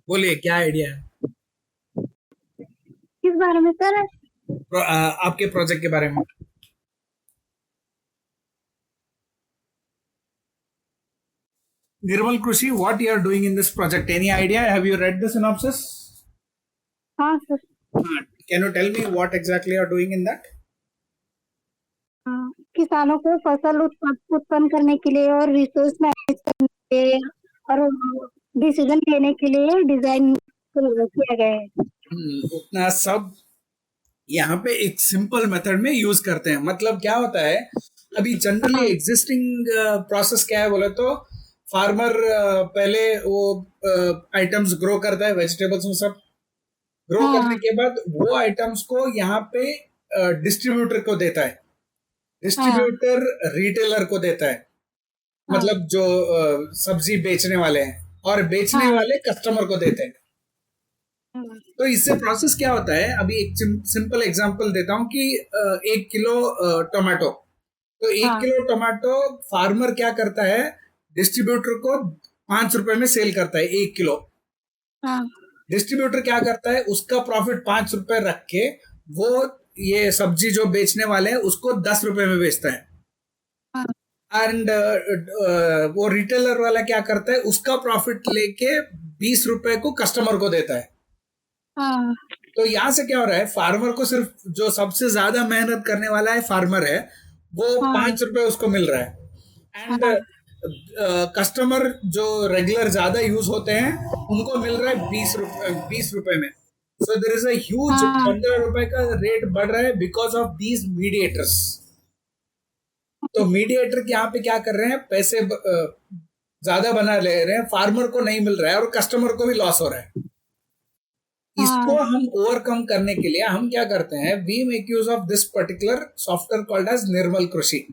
बोलिए क्या आइडिया है। किस बारे में सर? आपके प्रोजेक्ट के बारे में। Nirmal Krushi, what you are doing in this project? Any idea? Have you read the synopsis? हाँ sir. Can you tell me what exactly you are doing in that? किसानों को फसल उत्पन्न करने के लिए और रिसोर्स मैनेज करने के लिए और डिसीजन लेने के लिए डिजाइन किया गया है। उतना सब यहाँ पे एक सिंपल मेथड में यूज करते हैं। मतलब क्या होता है, अभी जनरली हाँ एग्जिस्टिंग प्रोसेस क्या है बोले तो, फार्मर पहले वो आइटम्स ग्रो करता है, वेजिटेबल्स में सब ग्रो करने हाँ के बाद वो आइटम्स को यहाँ पे डिस्ट्रीब्यूटर को देता है। हाँ डिस्ट्रीब्यूटर रिटेलर को देता है, हाँ मतलब जो सब्जी बेचने वाले हैं, और बेचने हाँ वाले कस्टमर को देते हैं। हाँ तो इससे प्रोसेस क्या होता है, अभी एक सिंपल एग्जांपल देता हूँ कि 1 किलो टोमेटो, तो एक हाँ किलो टोमेटो फार्मर क्या करता है, डिस्ट्रीब्यूटर को 5 रुपए में सेल करता है 1 किलो। हाँ डिस्ट्रीब्यूटर क्या करता है, उसका प्रॉफिट 5 रुपए रख के वो ये सब्जी जो बेचने वाले हैं उसको 10 रुपए में बेचता है। हाँ एंड वो रिटेलर वाला क्या करता है, उसका प्रॉफिट लेके 20 रुपए को कस्टमर को देता है। हाँ तो यहाँ से क्या हो रहा है, फार्मर को सिर्फ जो सबसे ज्यादा मेहनत करने वाला है फार्मर है, वो हाँ 5 रुपए उसको मिल रहा है। एंड हाँ कस्टमर जो रेगुलर ज्यादा यूज होते हैं उनको मिल रहा है 20 रुपए में। सो देर इज अज हाँ 15 रुपए का रेट बढ़ रहा है बिकॉज ऑफ दीज मीडिएटर्स। तो मीडिएटर यहाँ पे क्या कर रहे हैं, पैसे ज्यादा बना ले रहे हैं, फार्मर को नहीं मिल रहा है और कस्टमर को भी लॉस हो रहा है। इसको हाँ हम ओवरकम करने के लिए हम क्या करते हैं, we make use of this particular software called as Nirmal Krishi.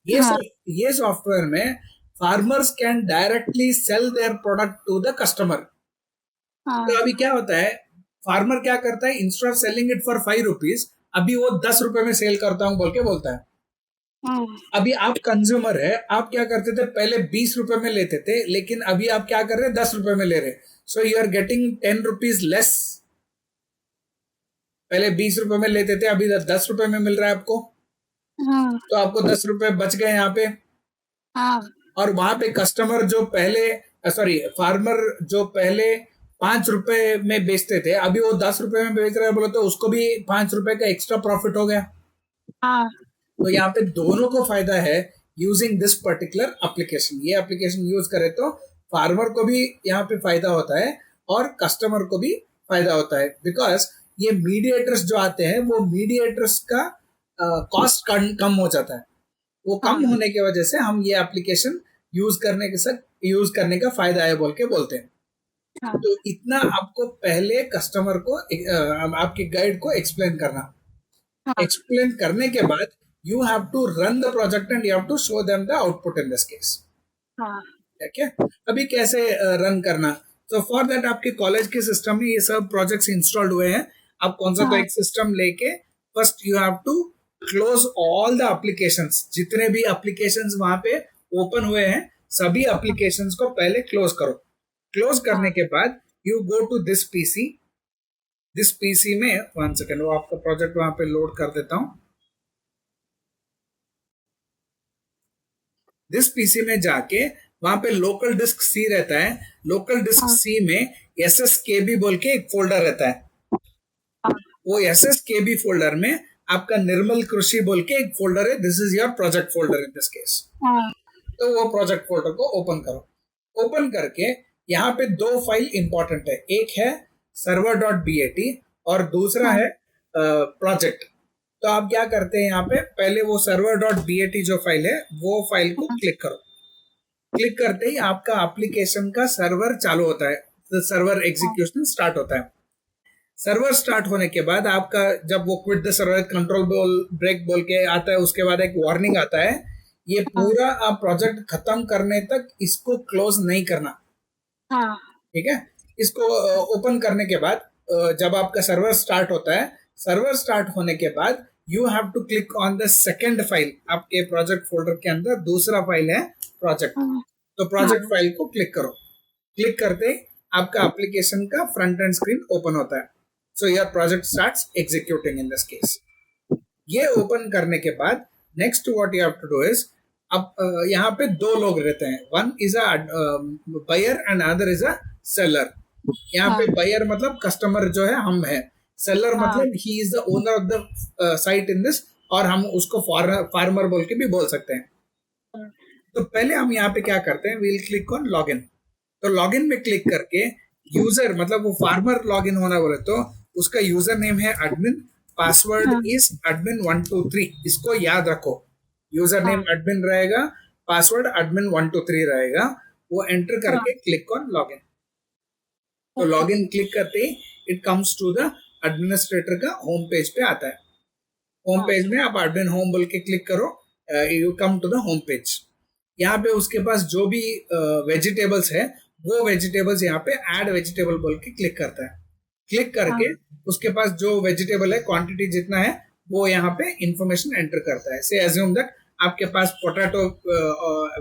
हाँ ये सॉफ्टवेयर में farmers can directly sell their product to the customer. तो हाँ अभी क्या होता है, फार्मर क्या करता है, instead of selling it for 5 rupees, अभी वो 10 रुपए में सेल करता हूं बोल के बोलता है। हाँ अभी आप कंज्यूमर है, आप क्या करते थे, पहले 20 रुपए में लेते थे, लेकिन अभी आप क्या कर रहे हैं, 10 रुपए में ले रहे। So you are getting 10 rupees less. पहले 20 रुपए में लेते थे, अभी 10 रुपए में मिल रहा है आपको। हाँ तो आपको 10 रुपए बच गए यहाँ पे। हाँ और वहां पे कस्टमर जो पहले, सॉरी फार्मर जो पहले 5 रुपए में बेचते थे, अभी वो 10 रुपए में बेच रहे हैं बोले तो उसको भी 5 रुपए का एक्स्ट्रा प्रॉफिट हो गया। हाँ तो यहाँ पे दोनों को फायदा है यूजिंग दिस पर्टिकुलर एप्लीकेशन। ये एप्लीकेशन यूज करे तो फार्मर को भी यहाँ पे फायदा होता है और कस्टमर को भी फायदा होता है, बिकॉज ये मीडिएटर्स जो आते हैं वो मीडिएटर्स का कॉस्ट कम हो जाता है। वो कम हाँ होने की वजह से हम ये एप्लीकेशन यूज करने का फायदा है बोल के बोलते हैं। हाँ तो इतना आपको पहले कस्टमर को आपके गाइड को एक्सप्लेन करना। हाँ एक्सप्लेन करने के बाद you have to run the project and you have to show them the output in this case. हाँ ठीक है, अभी कैसे रन करना। तो फॉर दैट आपके कॉलेज के सिस्टम में ये सब प्रोजेक्ट्स इंस्टॉल्ड हुए हैं। आप कौन सा तो हाँ एक सिस्टम लेके first you have to close all the applications. जितने भी एप्लीकेशंस वहां पे ओपन हुए हैं, सभी एप्लीकेशंस को पहले क्लोज करो। क्लोज करने हाँ के बाद you go to this PC. This PC में 1 सेकेंड, वो आपका प्रोजेक्ट वहां पे लोड कर देता हूं। दिस पीसी में जाके वहां पे लोकल डिस्क सी रहता है। लोकल डिस्क हाँ सी में एस एस के बी बोल के एक फोल्डर रहता है। वो S S K B folder में आपका निर्मल कृषि बोल के एक फोल्डर है, this is your project folder in this case. हाँ तो वो प्रोजेक्ट फोल्डर को ओपन करो। ओपन करके यहाँ पे दो फाइल इंपॉर्टेंट है, एक है server dot B A T और दूसरा हाँ है प्रोजेक्ट। तो आप क्या करते हैं, यहाँ पे पहले वो server dot B A T जो फाइल है वो फाइल को क्लिक करो। क्लिक करते ही आपका एप्लीकेशन का सर्वर चालू होता है, तो सर्वर एग्जीक्यूशन स्टार्ट होता है। सर्वर स्टार्ट होने के बाद आपका जब वो quit the server control break बोल के आता है, उसके बाद एक वार्निंग आता है, ये हाँ पूरा आप प्रोजेक्ट खत्म करने तक इसको क्लोज नहीं करना। हाँ ठीक है, इसको ओपन करने के बाद जब आपका सर्वर स्टार्ट होता है, सर्वर स्टार्ट होने के बाद you have to click on the second file. आपके प्रोजेक्ट फोल्डर के अंदर दूसरा फाइल है प्रोजेक्ट। हाँ तो प्रोजेक्ट फाइल को क्लिक करो। क्लिक करते आपका एप्लीकेशन का फ्रंट एंड स्क्रीन ओपन होता है. So your project starts executing in this case. ये ओपन करने के बाद next what you have to do is, अब यहाँ पे दो लोग रहते हैं. One is a buyer and other is a seller. यहाँ पे बायर मतलब कस्टमर जो है हम है, सेलर मतलब he is the owner of the site in this, और हम उसको फार्मर बोल के भी बोल सकते हैं. तो पहले हम यहाँ पे क्या करते हैं, वील क्लिक ऑन लॉगिन. तो लॉगिन में क्लिक करके यूजर मतलब वो फार्मर लॉगिन होना बोले तो उसका यूजर नेम है एडमिन, पासवर्ड इज एडमिन 123. इसको याद रखो, यूजर नेम एडमिन रहेगा, पासवर्ड एडमिन 123 रहेगा. वो एंटर करके क्लिक ऑन लॉगिन. तो लॉगिन क्लिक करते ही it comes to the administrator का होम पेज पे आता है. होम पेज में आप एडमिन होम बोल के क्लिक करो, you come to the home page. यहाँ पे उसके पास जो भी वेजिटेबल्स है वो वेजिटेबल्स यहाँ पे ऐड वेजिटेबल बोल के क्लिक करता है. क्लिक करके उसके पास जो वेजिटेबल है क्वांटिटी जितना है वो यहाँ पे इंफॉर्मेशन एंटर करता है. से एज्यूम दैट आपके पास पोटैटो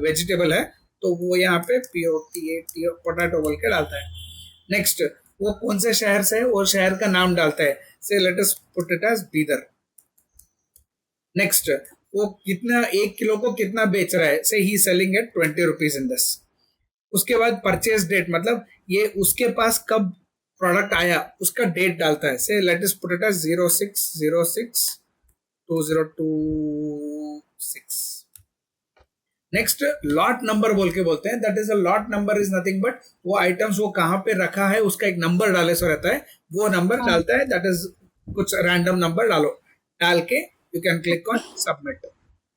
वेजिटेबल है तो वो यहाँ पे पोटैटो बोल के डालता है. नेक्स्ट वो कौन से शहर से है वो शहर का नाम डालता है. Say let us put it as Bidar. Next वो कितना 1 किलो को कितना बेच रहा है, से ही selling at 20 rupees in this. उसके बाद परचेज डेट मतलब ये उसके पास कब प्रोडक्ट आया उसका डेट डालता है. Say let us put it as 06062026. Next lot number बोल के बोलते हैं. That is a lot number is nothing but वो आइटम्स वो कहाँ पे रखा है उसका एक नंबर डाले सो रहता है, वो नंबर डालता है. दैट इज कुछ रैंडम नंबर डालो, डाल के you can click on submit.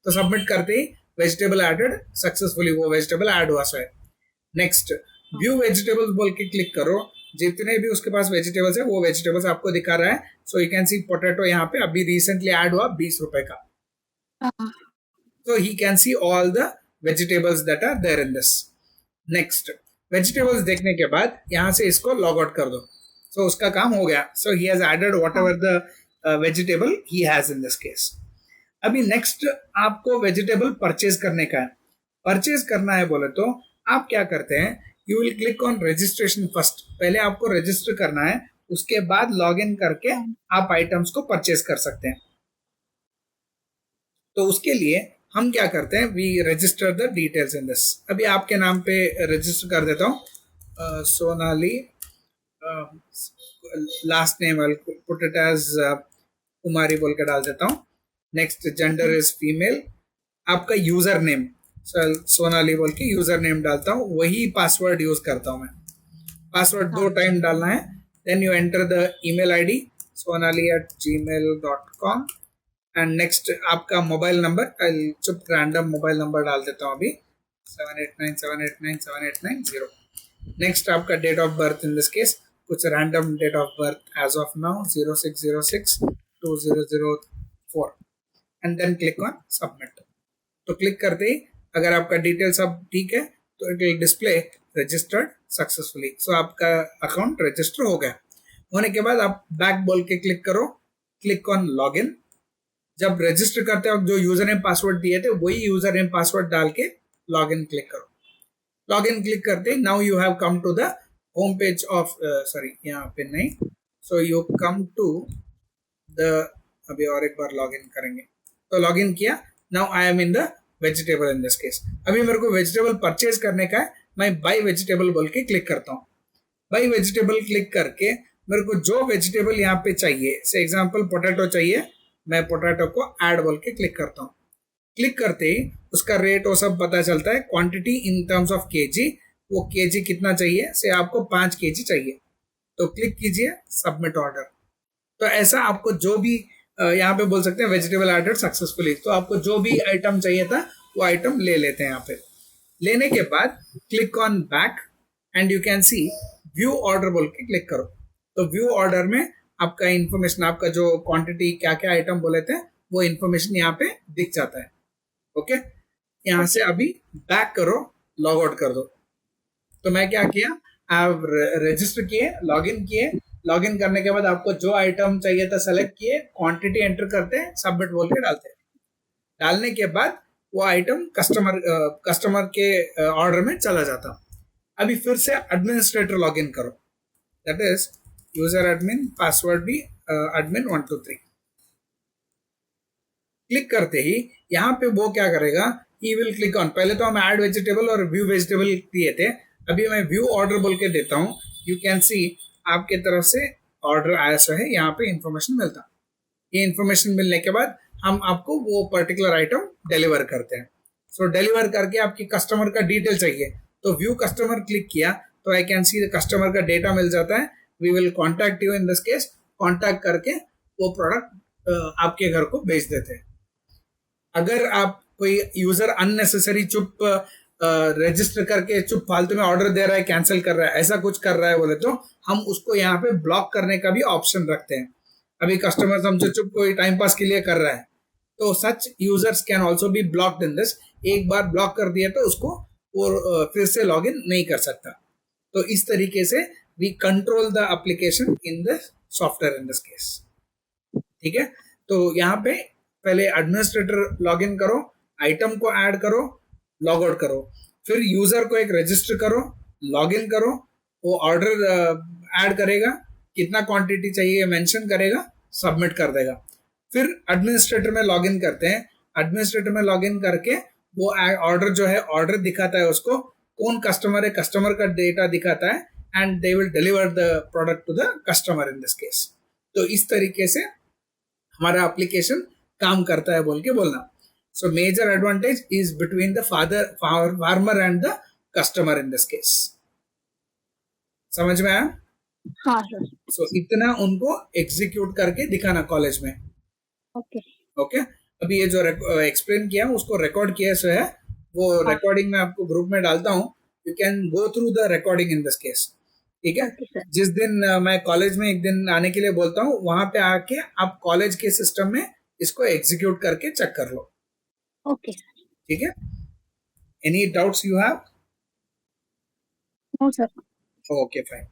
तो सबमिट करते ही वेजिटेबल एडेड सक्सेसफुली, वो वेजिटेबल ऐड हुआ है. नेक्स्ट व्यू वेजिटेबल्स बोल के क्लिक करो. जितने भी उसके पास वेजिटेबल्स है वो वेजिटेबल्स आपको दिखा रहा है. So you can see potato यहाँ पे अभी रिसेंटली ऐड हुआ 20 रुपए का. So he can see all the vegetables that are there in this. Next vegetables देखने के बाद यहाँ से इसको लॉग आउट कर दो. So उसका काम हो गया. So he has added whatever the vegetable he has in this case. अभी नेक्स्ट आपको वेजिटेबल परचेज करने का है. परचेज करना है बोले तो आप क्या करते हैं, you will click on registration first. पहले आपको रजिस्टर करना है, उसके बाद लॉग इन करके आप आइटम्स को परचेज कर सकते हैं. तो उसके लिए हम क्या करते हैं, we register the details in this. अभी आपके नाम पे रजिस्टर कर देता हूँ, Sonali. Last name put it as Kumari बोल के डाल देता हूँ. Next gender is female. आपका यूजर नेम सोनाली बोल के यूजर नेम डालता हूँ, वही पासवर्ड यूज करता हूँ मैं. पासवर्ड 2 टाइम डालना है. Then you enter the email ID sonali@gmail.com. And next आपका मोबाइल नंबर, चुप रैंडम मोबाइल नंबर डाल देता हूँ अभी 7897897890. नेक्स्ट आपका date of birth, in this case कुछ random date of birth as of now 06062004. And then click on submit. तो click करते ही अगर आपका डिटेल सब ठीक है तो it will display registered successfully. So आपका अकाउंट रजिस्टर हो गया. होने के बाद आप बैक बोल के क्लिक करो, क्लिक ऑन लॉगिन. जब रजिस्टर करते वक्त जो यूजर नेम पासवर्ड दिए थे वही यूजर नेम पासवर्ड डाल के लॉगिन क्लिक करो. लॉगिन क्लिक करते now you have come to the home page of, sorry यहाँ पे नहीं, so you come to the, अभी और एक बार लॉगिन करेंगे. तो लॉगिन किया. Now I am in the vegetable in this case. अभी मेरे को वेजिटेबल परचेज करने का है, मैं बाई वेजिटेबल बोल के क्लिक करता हूँ. बाई वेजिटेबल क्लिक करके मेरे को जो वेजिटेबल यहाँ पे चाहिए, से एग्जाम्पल पोटैटो चाहिए, मैं पोटैटो को ऐड बोल के क्लिक करता हूँ. क्लिक करते ही उसका रेट वो सब पता चलता है. Quantity in terms of KG, वो केजी कितना चाहिए, से आपको 5 केजी चाहिए. तो क्लिक कीजिए सबमिट ऑर्डर. तो ऐसा आपको जो भी यहाँ पे बोल सकते हैं वेजिटेबल एडेड सक्सेसफुली. तो आपको जो भी आइटम चाहिए था वो आइटम ले लेते हैं. यहाँ पे लेने के बाद click on back and you can see view order बोल के क्लिक करो. तो व्यू ऑर्डर में आपका इंफॉर्मेशन, आपका जो क्वांटिटी क्या क्या आइटम बोले थे वो इंफॉर्मेशन यहाँ पे दिख जाता है. ओके, यहाँ से अभी बैक करो, लॉग आउट कर दो. तो मैं क्या किया, आप रजिस्टर किए, लॉगिन किए. लॉगिन करने के बाद आपको जो आइटम चाहिए था सेलेक्ट किए, क्वांटिटी एंटर करते हैं, सबमिट बोल के डालते हैं. डालने के बाद वो आइटम कस्टमर के ऑर्डर में चला जाता. अभी फिर से एडमिनिस्ट्रेटर लॉगिन करो, that is user admin, password भी एडमिन 123। क्लिक करते ही यहाँ पे वो क्या करेगा, ही विल क्लिक ऑन, पहले तो हम ऐड वेजिटेबल और व्यू वेजिटेबल दिए थे, अभी मैं व्यू ऑर्डर बोल के देता हूँ। यू कैन सी आपके तरफ से ऑर्डर आया सो है, यहाँ पे इंफॉर्मेशन मिलता। ये इंफॉर्मेशन मिलने के बाद हम आपको वो पर्टिकुलर आइटम डिलीवर करते हैं। सो डिलीवर करके आपकी कस्टमर का डिटेल चाहिए, तो व्यू कस्टमर क्लिक किया तो आई कैन सी कस्टमर का डेटा मिल जाता है। We will contact you in this case, contact करके वो प्रोडक्ट आपके घर को भेज देते हैं। अगर आप कोई यूजर अननेसेसरी चुप रजिस्टर करके चुप फालतू में ऑर्डर दे रहा है, कैंसिल कर रहा है, ऐसा कुछ कर रहा है बोले तो हम उसको यहाँ पे ब्लॉक करने का भी ऑप्शन रखते हैं। अभी कस्टमर समझो चुप कोई टाइम पास के लिए कर रहा है, तो such users can also be blocked in this. एक बार ब्लॉक कर दिया तो उसको वो फिर से लॉग इन नहीं कर सकता। तो इस तरीके से we control the application in the software in this case. ठीक है, तो यहाँ पे पहले एडमिनिस्ट्रेटर लॉगिन करो, आइटम को ऐड करो, लॉग आउट करो, फिर यूजर को एक रजिस्टर करो, लॉगिन करो, वो ऑर्डर ऐड करेगा, कितना क्वांटिटी चाहिए मेंशन करेगा, सबमिट कर देगा। फिर एडमिनिस्ट्रेटर में लॉगिन करते हैं, एडमिनिस्ट्रेटर में लॉगिन करके वो ऑर्डर जो है ऑर्डर दिखाता है, उसको कौन कस्टमर है, कस्टमर का डेटा दिखाता है, and they will deliver the product to the customer in this case. तो इस तरीके से हमारा एप्लीकेशन काम करता है बोल के बोलना। So major advantage is between the farmer and the customer in this case. समझ में आया? हाँ सर। सो इतना उनको एग्जीक्यूट करके दिखाना कॉलेज में। ओके ओके, अभी ये जो एक्सप्लेन किया उसको रिकॉर्ड किया सो है, वो रिकॉर्डिंग में आपको ग्रुप में डालता हूँ, you can go through the recording in this case. ठीक है, जिस दिन मैं कॉलेज में एक दिन आने के लिए बोलता हूँ, वहां पे आके आप कॉलेज के सिस्टम में इसको एग्जीक्यूट करके चेक कर लो। Okay sir. ठीक है, any doubts you have? No sir. Okay fine.